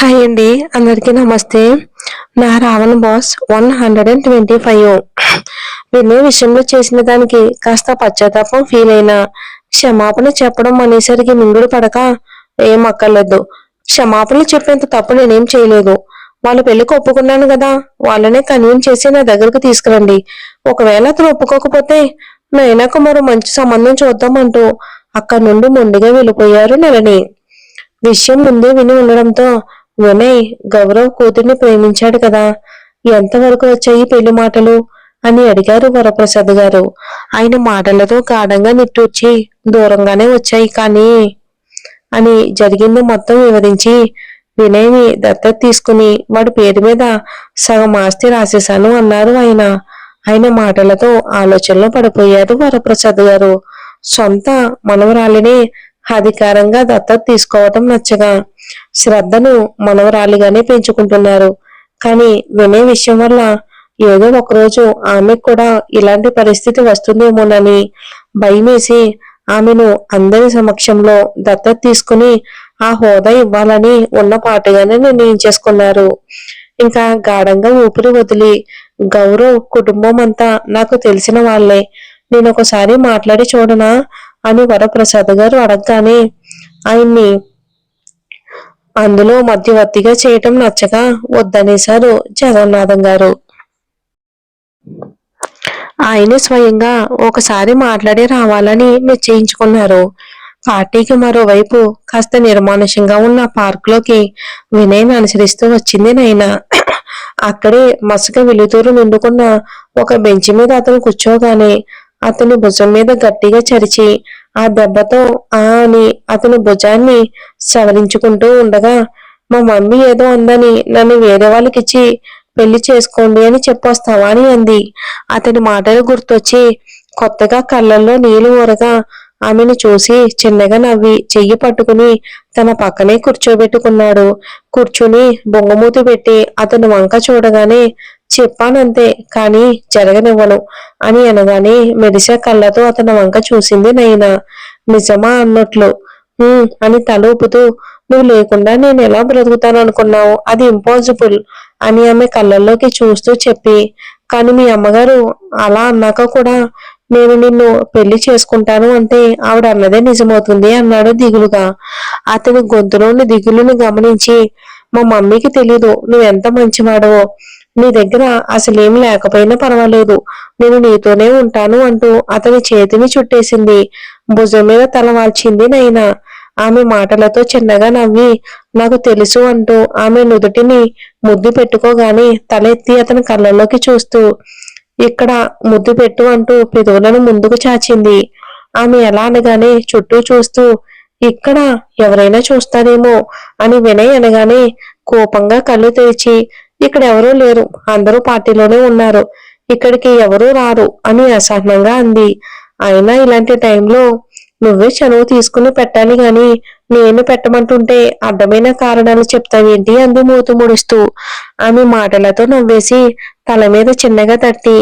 Hi అండి. అందరికీ నమస్తే. నా రావణ బాస్ 125 వినే విషయంలో చేసిన దానికి కాస్త పశ్చాత్తాపం ఫీల్ అయినా క్షమాపణ చెప్పడం అనేసరికి మింగుడు పడక ఏం అక్కర్లేదు. క్షమాపణలు చెప్పేంత తప్పు నేనేం చేయలేదు. వాళ్ళ పెళ్లికి ఒప్పుకున్నాను కదా, వాళ్ళనే కన్విన్స్ చేసి నా దగ్గరకు తీసుకురండి. ఒకవేళ అతను ఒప్పుకోకపోతే నైనాకు మరో మంచి సంబంధం చూద్దాం అంటూ అక్కడి నుండి మొండిగా వెళ్ళిపోయారు నళిని. విషయం ముందే విని ఉండడంతో వినయ్ గౌరవ్ కూతుర్ని ప్రేమించాడు కదా, ఎంతవరకు వచ్చాయి పెళ్లి మాటలు అని అడిగారు వరప్రసాద్ గారు. ఆయన మాటలతో గాఢంగా నిట్టూర్చి దూరంగానే వచ్చాయి కానీ అని జరిగింది మొత్తం వివరించి వినయ్ని దత్తత తీసుకుని వాడి పేరు మీద సగం ఆస్తి రాసేశాను అన్నారు ఆయన. ఆయన మాటలతో ఆలోచనలో పడిపోయారు వరప్రసాద్ గారు. సొంత మనవరాలిని అధికారంగా దత్తత తీసుకోవటం నచ్చగా శ్రద్ధను మనవరాలిగానే పెంచుకుంటున్నారు. కానీ వినే విషయం వల్ల ఏదో ఒకరోజు ఆమెకు కూడా ఇలాంటి పరిస్థితి వస్తుందేమోనని భయమేసి ఆమెను అందరి సమక్షంలో దత్తత తీసుకుని ఆ హోదా ఇవ్వాలని ఉన్న పాటుగానే నిర్ణయించేసుకున్నారు. ఇంకా గాఢంగా ఊపిరి వదిలి గౌరవ్ కుటుంబం అంతా నాకు తెలిసిన వాళ్లే, నేను ఒకసారి మాట్లాడి చూడనా అని వరప్రసాద్ గారు అడగగానే ఆయన్ని అందులో మధ్యవర్తిగా చేయటం నచ్చక వద్దనేశారు జగన్నాథం గారు. ఆయనే స్వయంగా ఒకసారి మాట్లాడి రావాలని నిశ్చయించుకున్నారు. పార్టీకి మరోవైపు కాస్త నిర్మానుషంగా ఉన్న పార్కులోకి వినయ్ని అనుసరిస్తూ వచ్చింది నైనా. అక్కడే మసక వెలుతురు నిండుకున్న ఒక బెంచ్ మీద అతను కూర్చోగానే అతని భుజం మీద గట్టిగా చరిచి ఆ దెబ్బతో అని అతని భుజాన్ని సవరించుకుంటూ ఉండగా, మా మమ్మీ ఏదో అందని నన్ను వేరే వాళ్ళకిచ్చి పెళ్లి చేసుకోండి అని చెప్పొస్తావా అని అంది. అతని మాటలు గుర్తొచ్చి కొత్తగా కళ్ళల్లో నీళ్లు ఊరగా ఆమెను చూసి చిన్నగా నవ్వి చెయ్యి పట్టుకుని తన పక్కనే కూర్చోబెట్టుకున్నాడు. కూర్చుని బొంగమూతి పెట్టి అతని వంక చూడగానే చెప్పానంతే కానీ జరగనివ్వను అని అనగానే మెరిసే కళ్ళతో అతని వంక చూసింది నైనా. నిజమా అన్నట్లు అని తల ఊపుతూ, నువ్వు లేకుండా నేను ఎలా బ్రతుకుతాను అనుకున్నావు, అది ఇంపాసిబుల్ అని ఆమె కళ్ళల్లోకి చూస్తూ చెప్పి, కానీ మీ అమ్మగారు అలా అన్నాక కూడా నేను నిన్ను పెళ్లి చేసుకుంటాను అంటే ఆవిడ అన్నదే నిజమవుతుంది అన్నాడు దిగులుగా. అతని గొంతులోని దిగులుని గమనించి, మా మమ్మీకి తెలీదు నువ్వెంత మంచివాడవో, నీ దగ్గర అసలేం లేకపోయినా పర్వాలేదు, నేను నీతోనే ఉంటాను అంటూ అతని చేతిని చుట్టేసింది. భుజం మీద తల వాల్చింది నైనా. ఆమె మాటలతో చిన్నగా నవ్వి నాకు తెలుసు అంటూ ఆమె నుదుటిని ముద్దు పెట్టుకోగానే తలెత్తి అతని కళ్ళల్లోకి చూస్తూ, ఇక్కడ ముద్దు పెట్టు అంటూ పెదవులను ముందుకు చాచింది. ఆమె ఎలా అనగానే చుట్టూ చూస్తూ, ఇక్కడ ఎవరైనా చూస్తారేమో అని వినయ్ అనగానే కోపంగా కళ్ళు తెరిచి, ఇక్కడ ఎవరూ లేరు, అందరూ పార్టీలోనే ఉన్నారు, ఇక్కడికి ఎవరూ రారు అని అసహనంగా అంది. అయినా ఇలాంటి టైంలో నువ్వే చనువు తీసుకుని పెట్టాలి గాని నేను పెట్టమంటుంటే అడ్డమైన కారణాలు చెప్తావేంటి అంది మూతు ముడుస్తూ. ఆమె మాటలతో నవ్వేసి తల మీద చిన్నగా తట్టి,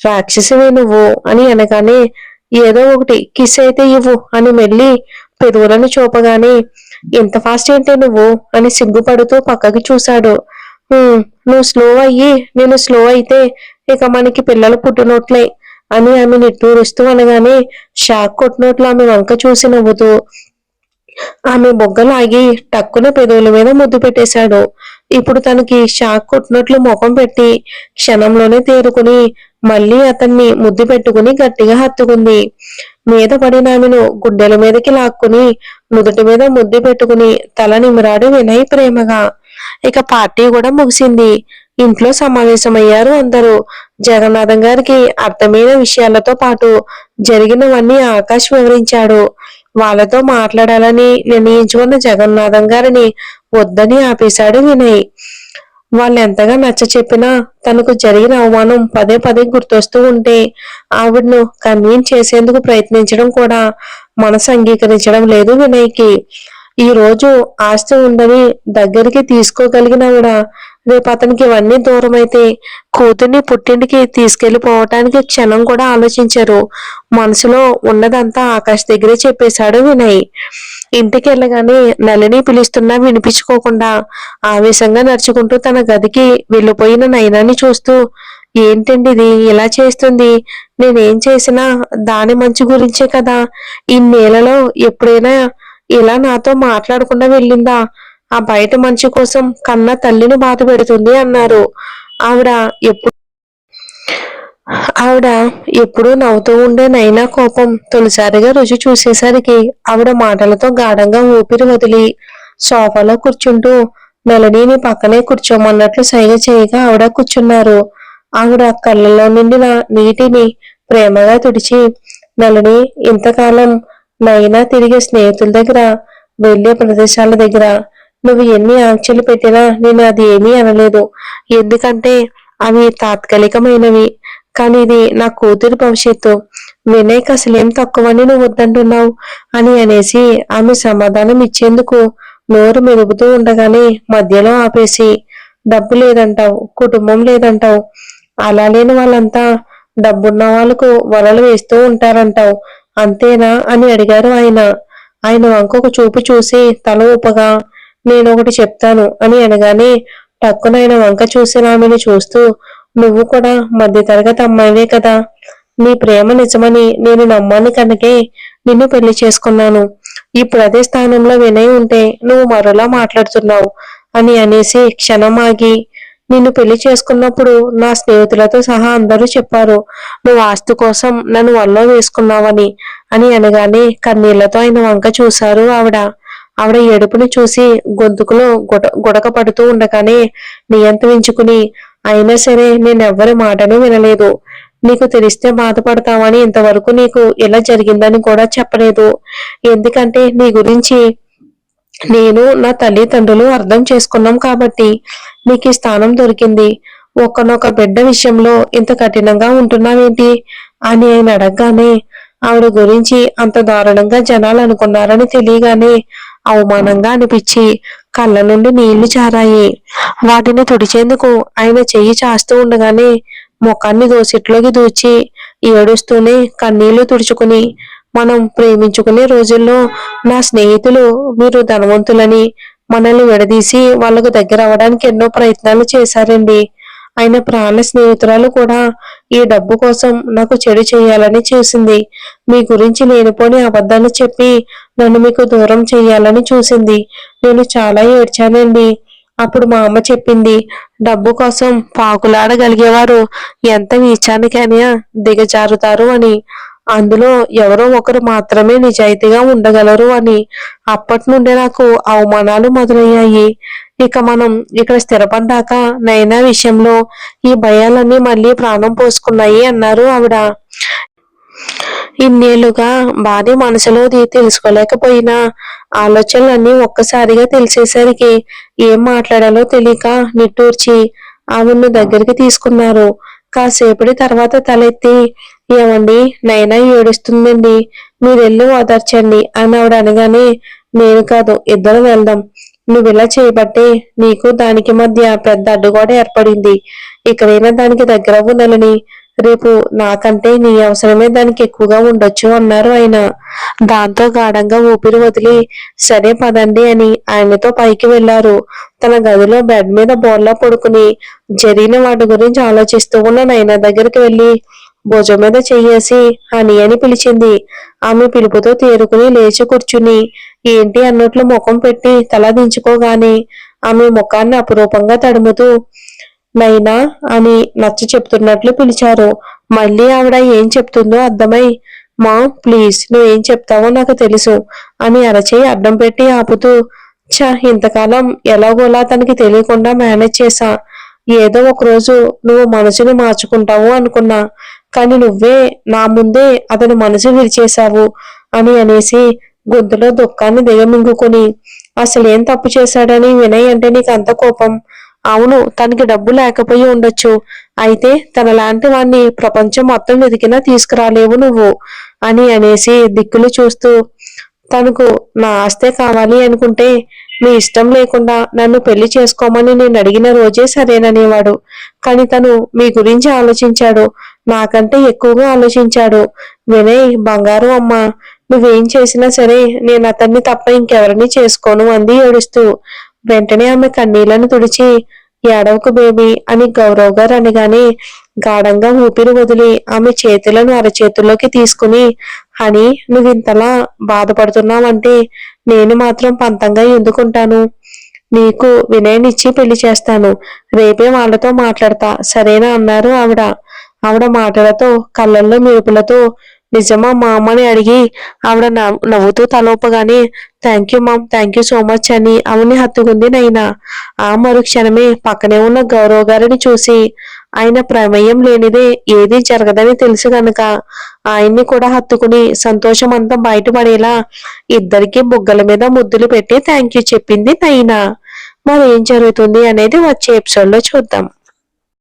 రాక్షసివే నువ్వు అని అనగానే ఏదో ఒకటి కిస్ అయితే ఇవ్వు అని మెల్లి పెదవులను చూపగానే ఇంత ఫాస్ట్ ఏంటి నువ్వు అని సిగ్గుపడుతూ పక్కకి చూశాడు. నువ్వు స్లో అయ్యి నేను స్లో అయితే ఇక మనకి పిల్లలు పుట్టినట్లే అని ఆమె నిట్టూరుస్తూ అనగానే షాక్ కొట్టినట్లు ఆమె వంక చూసి నవ్వుతూ ఆమె బొగ్గలాగి టక్కున పెదవుల మీద ముద్దు పెట్టేశాడు. ఇప్పుడు తనకి షాక్ కొట్టినట్లు ముఖం పెట్టి క్షణంలోనే తేరుకుని మళ్ళీ అతన్ని ముద్దు పెట్టుకుని గట్టిగా హత్తుకుంది. మీద పడిన ఆమెను గుడ్డెల మీదకి లాక్కుని నుదుటి మీద ముద్దు పెట్టుకుని తల నిమిరాడు వినయ్ ప్రేమగా. ఇక పార్టీ కూడా ముగిసింది. ఇంట్లో సమావేశమయ్యారు అందరూ. జగన్నాథం గారికి అర్థమైన విషయాలతో పాటు జరిగినవన్నీ ఆకాష్ వివరించాడు. వాళ్ళతో మాట్లాడాలని నిర్ణయించుకున్న జగన్నాథం గారిని వద్దని ఆపేశాడు వినయ్. వాళ్ళెంతగా నచ్చ చెప్పినా తనకు జరిగిన అవమానం పదే పదే గుర్తొస్తూ ఉంటే ఆవిడను కన్విన్స్ చేసేందుకు ప్రయత్నించడం కూడా మనసు అంగీకరించడం లేదు వినయ్కి. ఈ రోజు ఆస్తి ఉందని దగ్గరికి తీసుకోగలిగినవిడ రేపు అతనికి ఇవన్నీ దూరమైతే కూతుర్ని పుట్టింటికి తీసుకెళ్లిపోవటానికి క్షణం కూడా ఆలోచించరు. మనసులో ఉన్నదంతా ఆకాష్ దగ్గరే చెప్పేశాడు వినయ్. ఇంటికి వెళ్ళగానే నళిని పిలుస్తున్నా వినిపించుకోకుండా ఆవేశంగా నడుచుకుంటూ తన గదికి వెళ్ళిపోయిన నయనాన్ని చూస్తూ, ఏంటండి ఇది ఇలా చేస్తుంది? నేనేం చేసినా దాని మంచి గురించే కదా. ఇన్నేళ్లలో ఎప్పుడైనా ఇలా నాతో మాట్లాడకుండా వెళ్ళిందా? ఆ బయట మనిషి కోసం కన్న తల్లిని బాధ పెడుతుంది అన్నారు. ఆవిడ ఎప్పుడు ఆవిడ ఎప్పుడూ నవ్వుతూ ఉండే నైనా కోపం తొలిసారిగా రుచి చూసేసరికి ఆవిడ మాటలతో గాఢంగా ఊపిరి వదిలి సోఫాలో కూర్చుంటూ నళినిని పక్కనే కూర్చోమన్నట్లు సైగ చేయగా ఆవిడ కూర్చున్నారు. ఆవిడ కళ్ళలో నిండిన నీటిని ప్రేమగా తుడిచి, నళిని, ఇంతకాలం నైనా తిరిగే స్నేహితుల దగ్గర, వెళ్లే ప్రదేశాల దగ్గర నువ్వు ఎన్ని ఆంక్షలు పెట్టినా నేను అది ఏమీ అనలేదు. ఎందుకంటే అవి తాత్కాలికమైనవి. కానీ ఇది నా కూతురి భవిష్యత్తు. వినయ్కి అసలేం తక్కువని నువ్వు వద్దంటున్నావు అని అనేసి ఆమె సమాధానం ఇచ్చేందుకు నోరు మెదుపుతూ ఉండగానే మధ్యలో ఆపేసి, డబ్బు లేదంటావు, కుటుంబం లేదంటావు, అలా లేని వాళ్ళంతా డబ్బున్న వాళ్ళకు వలలు వేస్తూ ఉంటారంటావు, అంతేనా అని అడిగారు ఆయన. ఆయన వంక ఒక చూపు చూసి తల ఊపగా, నేనొకటి చెప్తాను అని అనగానే టక్కున ఆయన వంక చూసిన ఆమెను చూస్తూ, నువ్వు కూడా మధ్యతరగతి అమ్మాయివే కదా. నీ ప్రేమ నిజమని నేను నమ్మాను కనుకే నిన్ను పెళ్లి చేసుకున్నాను. ఇప్పుడు అదే స్థానంలో వినయ్ ఉంటే నువ్వు మరోలా మాట్లాడుతున్నావు అని అనేసి క్షణం ఆగి, నిన్ను పెళ్లి చేసుకున్నప్పుడు నా స్నేహితులతో సహా అందరూ చెప్పారు నువ్వు ఆస్తి కోసం నన్ను వల్లో వేసుకున్నావని అని అనగానే కన్నీళ్లతో ఆయన వంక చూశారు ఆవిడ. ఆవిడ ఏడుపుని చూసి గొంతుకులో గుడక పడుతూ ఉండగానే నియంత్రించుకుని, అయినా సరే నేనెవ్వరి మాటను వినలేదు. నీకు తెలిస్తే బాధపడతావని ఇంతవరకు నీకు ఇలా జరిగిందని కూడా చెప్పలేదు. ఎందుకంటే నీ గురించి నేను నా తల్లిదండ్రులు అర్థం చేసుకున్నాం కాబట్టి నీకు ఈ స్థానం దొరికింది. ఒక్కనొక బిడ్డ విషయంలో ఇంత కఠినంగా ఉంటున్నావేంటి అని ఆయన అడగగానే ఆవిడ గురించి అంత దారుణంగా జనాలు అనుకున్నారని తెలియగానే అవమానంగా అనిపించి కళ్ళ నుండి నీళ్లు జారాయి. వాటిని తుడిచేందుకు ఆయన చెయ్యి చాస్తూ ఉండగానే ముఖాన్ని దోసిట్లోకి దూచి ఏడుస్తూనే కన్నీళ్లు తుడుచుకుని, మనం ప్రేమించుకునే రోజుల్లో నా స్నేహితులు మీరు ధనవంతులని మనల్ని విడదీసి వాళ్ళకు దగ్గర అవ్వడానికి ఎన్నో ప్రయత్నాలు చేశారండి. ఆయన ప్రాణ స్నేహితురాలు కూడా ఈ డబ్బు కోసం నాకు చెడు చేయాలని చూసింది. మీ గురించి లేనిపోని అబద్ధాలు చెప్పి నన్ను మీకు దూరం చేయాలని చూసింది. నేను చాలా ఏడ్చానండి. అప్పుడు మా అమ్మ చెప్పింది, డబ్బు కోసం పాకులాడగలిగేవారు ఎంత నీచానికైనా దిగజారుతారు అని. అందులో ఎవరో ఒకరు మాత్రమే నిజాయితీగా ఉండగలరు అని. అప్పటి నుండి నాకు అవమానాలు మొదలయ్యాయి. ఇక మనం ఇక్కడ స్థిరపడ్డాక నైనా విషయంలో ఈ భయాలన్నీ మళ్ళీ ప్రాణం పోసుకున్నాయి అన్నారు ఆవిడ. ఇన్నేళ్లుగా భార్య మనసులోది తెలుసుకోలేకపోయినా ఆలోచనలన్నీ ఒక్కసారిగా తెలిసేసరికి ఏం మాట్లాడాలో తెలియక నిట్టూర్చి ఆవిడ్ని దగ్గరికి తీసుకున్నారు. కాసేపటి తర్వాత తలెత్తి, ఏమండి, నైనా ఏడుస్తుందండి, మీరెళ్ళి ఓదార్చండి అని ఆవిడ అనగానే, నేను కాదు, ఇద్దరు వెళ్దాం. నువ్విలా చేయబట్టే నీకు దానికి మధ్య పెద్ద అడ్డుగోడ ఏర్పడింది. ఇకనైనా దానికి దగ్గరవ్వు నళిని. రేపు నాకంటే నీ అవసరమే దానికి ఎక్కువగా ఉండొచ్చు అన్నారు ఆయన. దాంతో గాఢంగా ఊపిరి వదిలి సరే పదండి అని ఆయనతో పైకి వెళ్లారు. తన గదిలో బెడ్ మీద బోర్లా పడుకుని జరిగిన వాటి గురించి ఆలోచిస్తూ ఉన్న నైనా దగ్గరికి వెళ్లి భుజం మీద చెయ్యేసి అని అని పిలిచింది. ఆమె పిలుపుతో తేరుకుని లేచి కూర్చుని ఏంటి అన్నట్లు ముఖం పెట్టి తల దించుకోగానే ఆమె ముఖాన్ని అపురూపంగా తడుముతూ నైనా అని నచ్చ చెప్తున్నట్లు పిలిచారు. మళ్ళీ ఆవిడ ఏం చెప్తుందో అర్థమై, మా ప్లీజ్, నువ్వేం చెప్తావో నాకు తెలుసు అని అరచేయి అడ్డం పెట్టి ఆపుతూ, ఇంతకాలం ఎలాగోలా తనకి తెలియకుండా మేనేజ్ చేశా. ఏదో ఒకరోజు నువ్వు మనసుని మార్చుకుంటావు అనుకున్నా, కానీ నువ్వే నా ముందే అతని మనసు విరిచేశావు అని అనేసి గొంతులో దుఃఖాన్ని దిగమింగుకొని, అసలేం తప్పు చేశాడని వినయ్ అంటే నీకు అంత కోపం? అవును, తనకి డబ్బు లేకపోయి ఉండొచ్చు, అయితే తనలాంటి వాణ్ణి ప్రపంచం మొత్తం వెతికినా తీసుకురాలేవు నువ్వు అని అనేసి దిక్కులు చూస్తూ, తనకు నా ఆస్తే కావాలి అనుకుంటే మీ ఇష్టం లేకుండా నన్ను పెళ్లి చేసుకోమని నేను అడిగిన రోజే సరేననేవాడు. కానీ తను మీ గురించి ఆలోచించాడు. నాకంటే ఎక్కువగా ఆలోచించాడు. వినయ్ బంగారు అమ్మ, నువ్వేం చేసినా సరే నేను అతన్ని తప్ప ఇంకెవరిని చేసుకోను అంది ఏడుస్తూ. వెంటనే ఆమె కన్నీళ్లను తుడిచి, ఏడవకు బేబీ అని గౌరవ్ గారు అనగానే గాఢంగా ఊపిరి వదిలి ఆమె చేతులను అరచేతుల్లోకి తీసుకుని, హనీ నువ్వింతలా బాధపడుతున్నావంటే నేను మాత్రం పంతంగా ఎందుకుంటాను? నీకు వినయనిచ్చి పెళ్లి చేస్తాను. రేపే వాళ్ళతో మాట్లాడతా సరేనా అన్నారు ఆవిడ. ఆవిడ మాటలతో కళ్ళల్లో మెరుపులతో నిజమా మా అమ్మని అడిగి ఆవిడ నవ్వుతూ తలోపగానే thank you mom, thank you so much అని ఆవిడ్ని హత్తుకుంది నైనా. ఆ మరుక్షణమే పక్కనే ఉన్న గౌరవ్ గారిని చూసి ఆయన ప్రమేయం లేనిదే ఏదీ జరగదని తెలుసు గనుక ఆయన్ని కూడా హత్తుకుని సంతోషం అంతా బయటపడేలా ఇద్దరికి బుగ్గల మీద ముద్దులు పెట్టి థ్యాంక్ యూ చెప్పింది నైనా. మరి ఏం జరుగుతుంది అనేది వచ్చే ఎపిసోడ్ లో చూద్దాం.